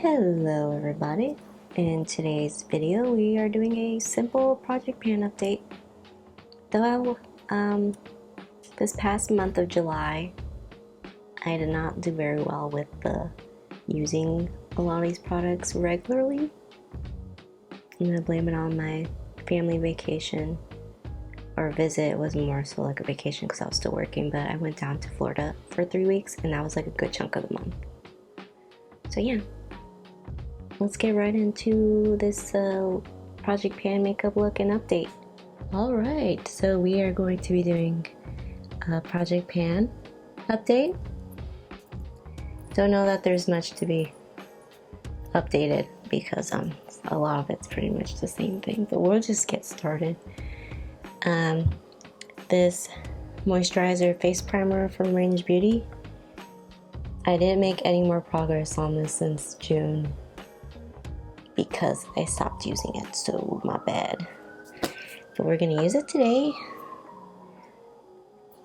Hello everybody. In today's video we are doing a simple project pan update. Though this past month of July I did not do very well with using a lot of these products regularly. I'm gonna blame it on my family vacation or visit. It was more so like a vacation because I was still working, but I went down to Florida for 3 weeks and that was like a good chunk of the month. So yeah. Let's get right into this Project Pan makeup look and update. Alright, so we are going to be doing a Project Pan update. Don't know that there's much to be updated because a lot of it's pretty much the same thing, but we'll just get started. This moisturizer face primer from Range Beauty, I didn't make any more progress on this since June because I stopped using it, so my bad. But we're gonna use it today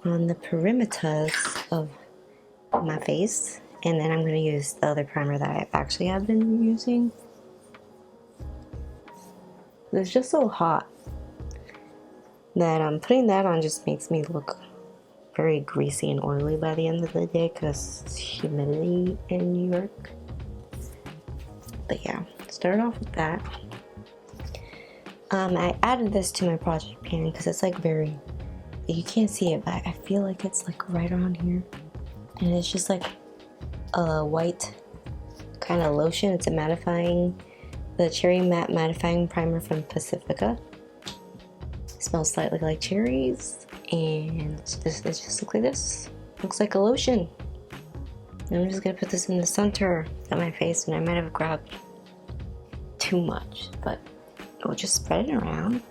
on the perimeters of my face, and then I'm gonna use the other primer that I actually have been using. It's just so hot that putting that on just makes me look very greasy and oily by the end of the day because it's humidity in New York. But yeah, start off with that. I added this to my project pan because it's like very, you can't see it, but I feel like it's like right around here, and it's just like a white kind of lotion. It's a mattifying, the cherry matte mattifying primer from Pacifica. It smells slightly like cherries, and it just looks like this. Looks like a lotion. And I'm just gonna put this in the center of my face, and I might have grabbed too much, but we'll just spread it around.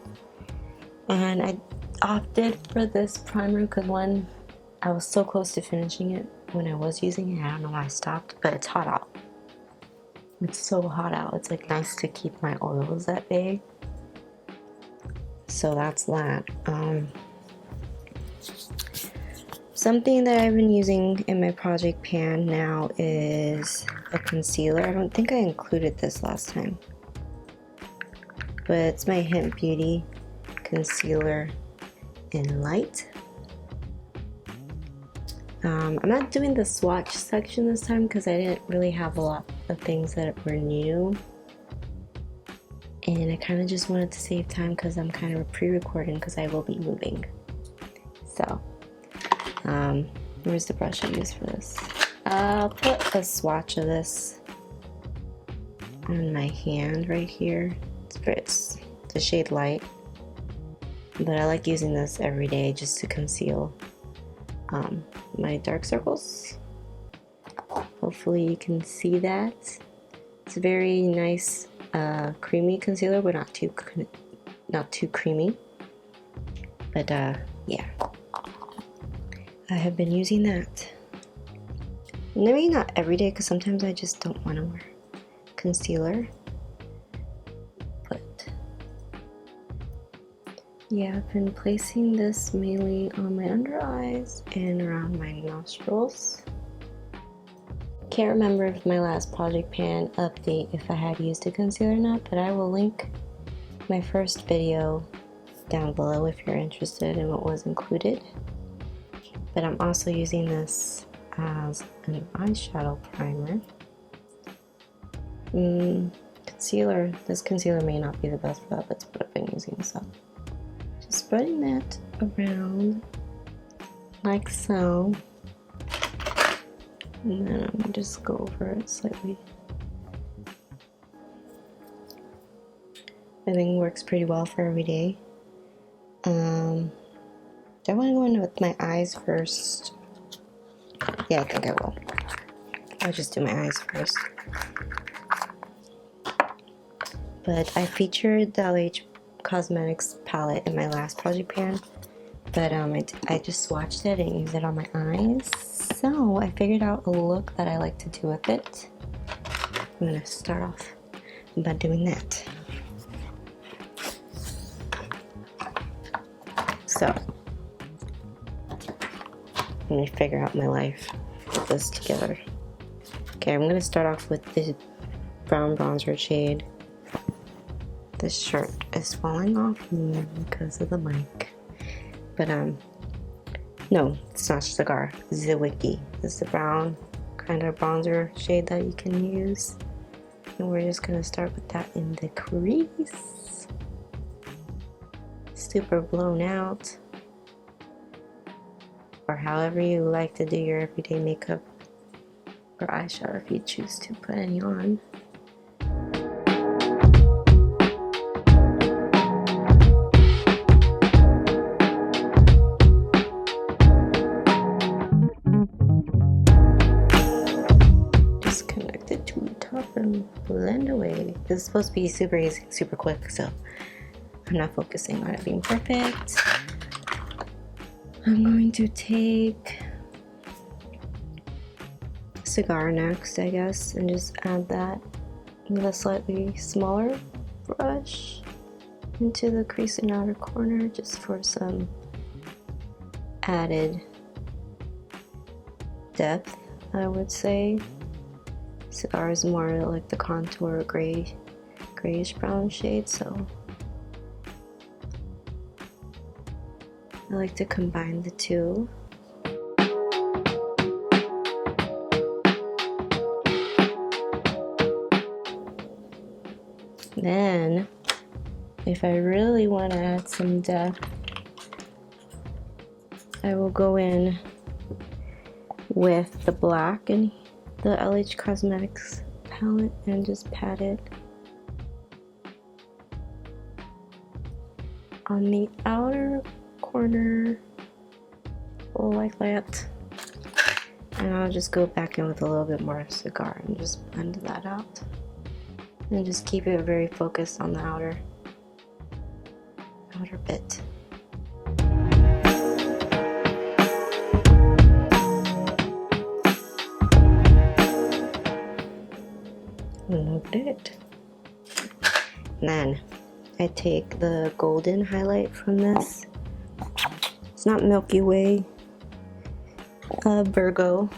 And I opted for this primer because one, I was so close to finishing it when I was using it. I don't know why I stopped, but it's hot out. It's so hot out. It's like nice to keep my oils at bay. So that's that. Something that I've been using in my project pan now is a concealer. I don't think I included this last time, but it's my Hynt Beauty concealer in light. I'm not doing the swatch section this time because I didn't really have a lot of things that were new, and I kind of just wanted to save time because I'm kind of pre-recording because I will be moving. So where's the brush I use for this? I'll put a swatch of this on my hand right here. It's the shade Light, but I like using this every day just to conceal my dark circles. Hopefully you can see that. It's a very nice creamy concealer, but not too creamy. But yeah, I have been using that. Maybe not every day because sometimes I just don't want to wear concealer. But yeah, I've been placing this mainly on my under eyes and around my nostrils. Can't remember if my last project pan update if I had used a concealer or not, but I will link my first video down below if you're interested in what was included. But I'm also using this as an eyeshadow primer. Concealer. This concealer may not be the best for that, but that's what I've been using. So just spreading that around like so. And then I'm gonna just go over it slightly. I think it works pretty well for every day. Do I want to go in with my eyes first? Yeah, I think I will. I'll just do my eyes first. But I featured the LH Cosmetics palette in my last project pan, but I just swatched it and used it on my eyes. So I figured out a look that I like to do with it. I'm gonna start off by doing that. So let me figure out my life with this together. Okay, I'm gonna start off with the brown bronzer shade. This shirt is falling off because of the mic. But no, it's not Cigar. This is a Wiki. This is the brown kind of bronzer shade that you can use. And we're just gonna start with that in the crease. Super blown out. Or however you like to do your everyday makeup or eyeshadow if you choose to put any on. Disconnect it to the top and blend away. This is supposed to be super easy, super quick, so I'm not focusing on it being perfect. I'm going to take Cigar next, I guess, and just add that with a slightly smaller brush into the crease and outer corner just for some added depth, I would say. Cigar is more like the contour grayish brown shade, so I like to combine the two. Then, if I really want to add some depth, I will go in with the black and the LH Cosmetics palette and just pat it on the outer corner like that. And I'll just go back in with a little bit more Cigar and just blend that out. And just keep it very focused on the outer bit. Loved it. And then I take the golden highlight from this. It's not Milky Way, Virgo.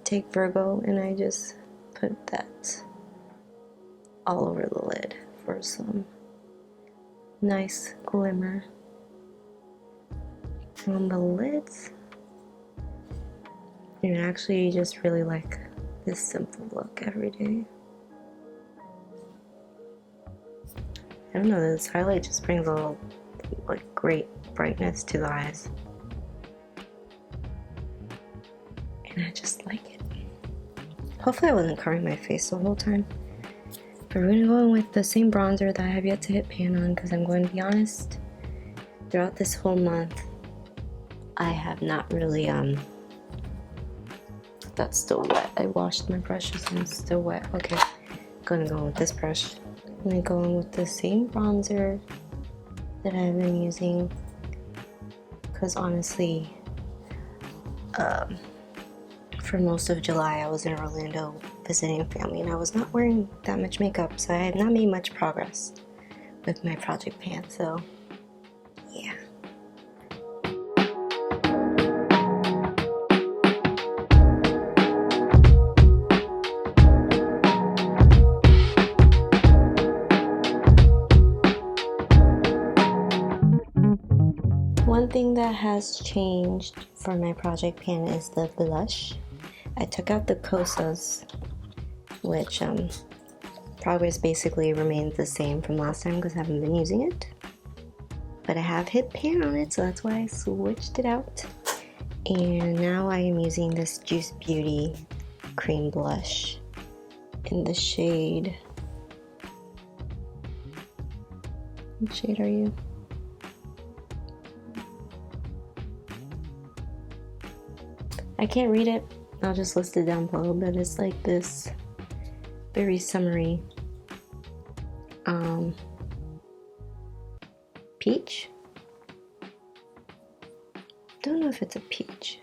Take Virgo and I just put that all over the lid for some nice glimmer on the lids. And actually just really like this simple look every day. I don't know, this highlight just brings a little like great brightness to the eyes. And I just like it. Hopefully I wasn't covering my face the whole time. But we're gonna go in with the same bronzer that I have yet to hit pan on, because I'm going to be honest, throughout this whole month, I have not really, that's still wet. I washed my brushes and it's still wet. Okay, I'm gonna go in with this brush. I'm gonna go in with the same bronzer that I've been using, because honestly, for most of July I was in Orlando visiting family and I was not wearing that much makeup, so I have not made much progress with my project pan, so yeah. One thing that has changed for my project pan is the blush. I took out the Kosas, which progress basically remained the same from last time because I haven't been using it. But I have hit pan on it, so that's why I switched it out. And now I am using this Juice Beauty cream blush in the shade. What shade are you? I can't read it. I'll just list it down below, but it's like this very summery peach. Don't know if it's a peach.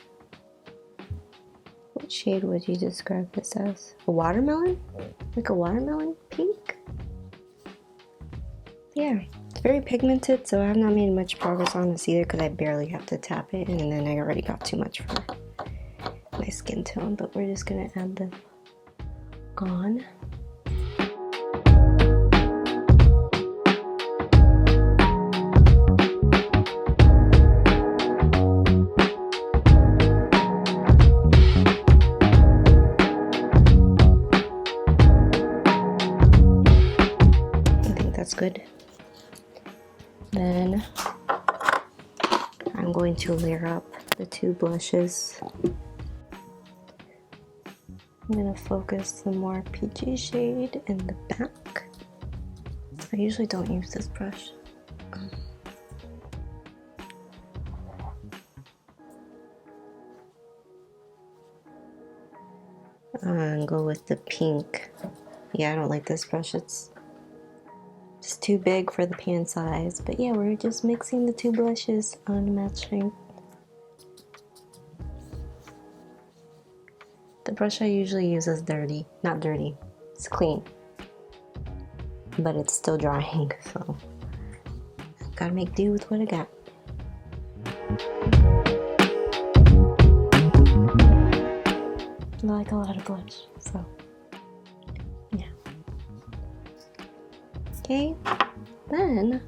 What shade would you describe this as? A watermelon? Like a watermelon pink? Yeah, it's very pigmented, so I have not made much progress on this either because I barely have to tap it, and then I already got too much for my skin tone, but we're just gonna add the back on. I think that's good. Then I'm going to layer up the two blushes. I'm going to focus the more peachy shade in the back. I usually don't use this brush. And go with the pink. Yeah, I don't like this brush. It's just too big for the pan size. But yeah, we're just mixing the two blushes on matching. The brush I usually use is dirty. Not dirty, it's clean. But it's still drying, so gotta make do with what I got. I like a lot of blush, so yeah. Okay, then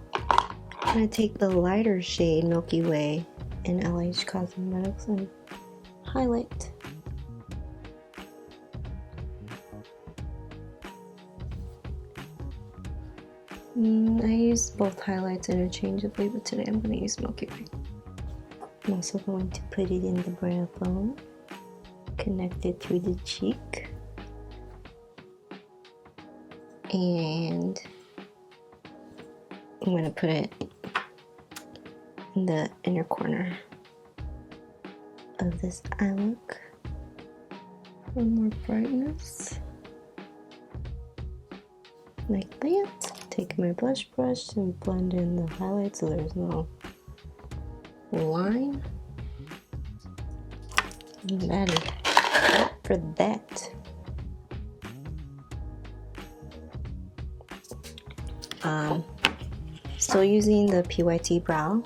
I'm gonna take the lighter shade Milky Way in LH Cosmetics and highlight. I use both highlights interchangeably, but today I'm going to use Milky Way. I'm also going to put it in the brow bone, connect it to the cheek, and I'm going to put it in the inner corner of this eye look for more brightness, like that. Take my blush brush and blend in the highlights so there's no line. And that is it for that. Still using the PYT brow.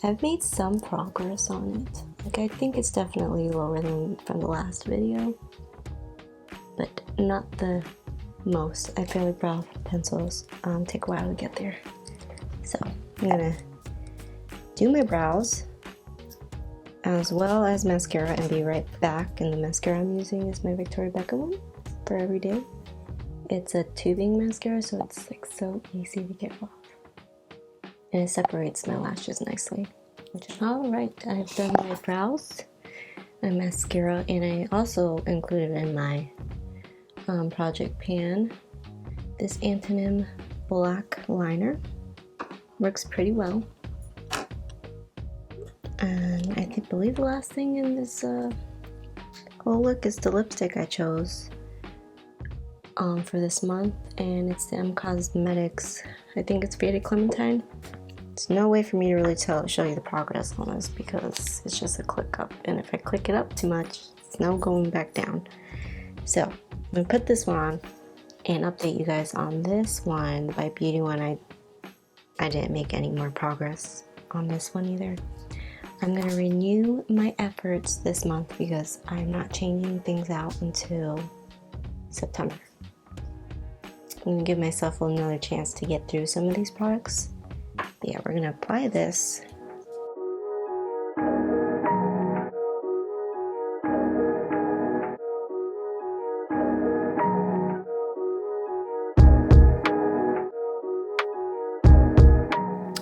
I've made some progress on it. Like, I think it's definitely lower than from the last video, but not the most. I feel like brow pencils take a while to get there. So I'm gonna do my brows as well as mascara and be right back. And the mascara I'm using is my Victoria Beckham one for everyday. It's a tubing mascara, so it's like so easy to get off. And it separates my lashes nicely. Alright, I've done my brows, my mascara, and I also included in my project pan this Antonym black liner. Works pretty well. And I believe the last thing in this whole look is the lipstick I chose for this month, and it's the Cosmetics. I think it's Faded Clementine. There's no way for me to really show you the progress on this because it's just a click up, and if I click it up too much, it's no going back down. So I'm gonna put this one on and update you guys on this one, the Bite Beauty one. I didn't make any more progress on this one either. I'm gonna renew my efforts this month because I'm not changing things out until September. I'm gonna give myself another chance to get through some of these products. But yeah, we're gonna apply this.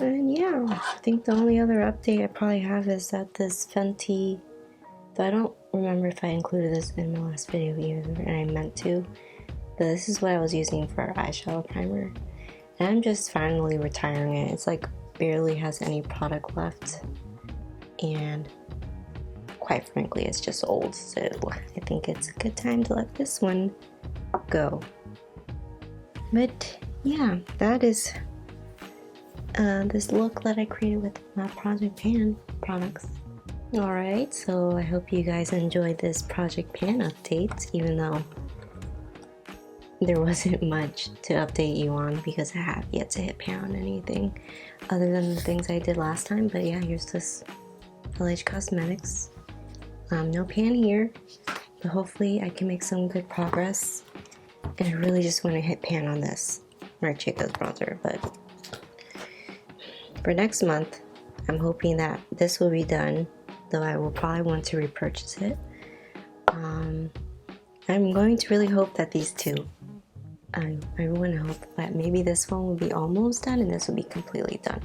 And yeah, I think the only other update I probably have is that this Fenty, though I don't remember if I included this in my last video either, and I meant to, but this is what I was using for our eyeshadow primer. And I'm just finally retiring it. It's like barely has any product left, and quite frankly it's just old, so I think it's a good time to let this one go. But yeah, that is this look that I created with my Project Pan products. Alright, so I hope you guys enjoyed this Project Pan update, even though there wasn't much to update you on because I have yet to hit pan on anything other than the things I did last time. But yeah, here's this LH Cosmetics. No pan here, but hopefully I can make some good progress. And I really just want to hit pan on this Marc Jacobs bronzer, but for next month, I'm hoping that this will be done, though I will probably want to repurchase it. I'm going to really hope that these two, I want to hope that maybe this one will be almost done and this will be completely done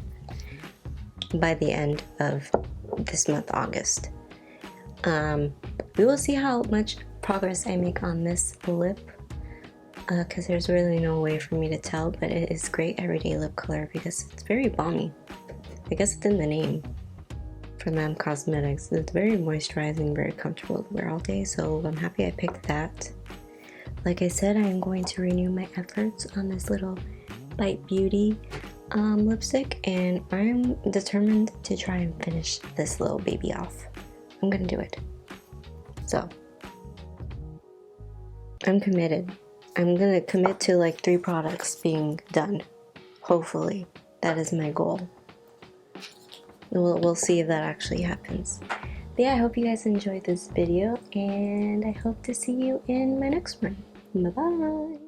by the end of this month, August. We will see how much progress I make on this lip, because there's really no way for me to tell, but it is great everyday lip color because it's very balmy. I guess it's in the name from M Cosmetics. It's very moisturizing, very comfortable to wear all day, so I'm happy I picked that. Like I said, I am going to renew my efforts on this little Bite Beauty lipstick, and I'm determined to try and finish this little baby off. I'm gonna do it. So, I'm committed. I'm gonna commit to like 3 products being done. Hopefully. That is my goal. We'll see if that actually happens. But yeah, I hope you guys enjoyed this video, and I hope to see you in my next one. Bye bye!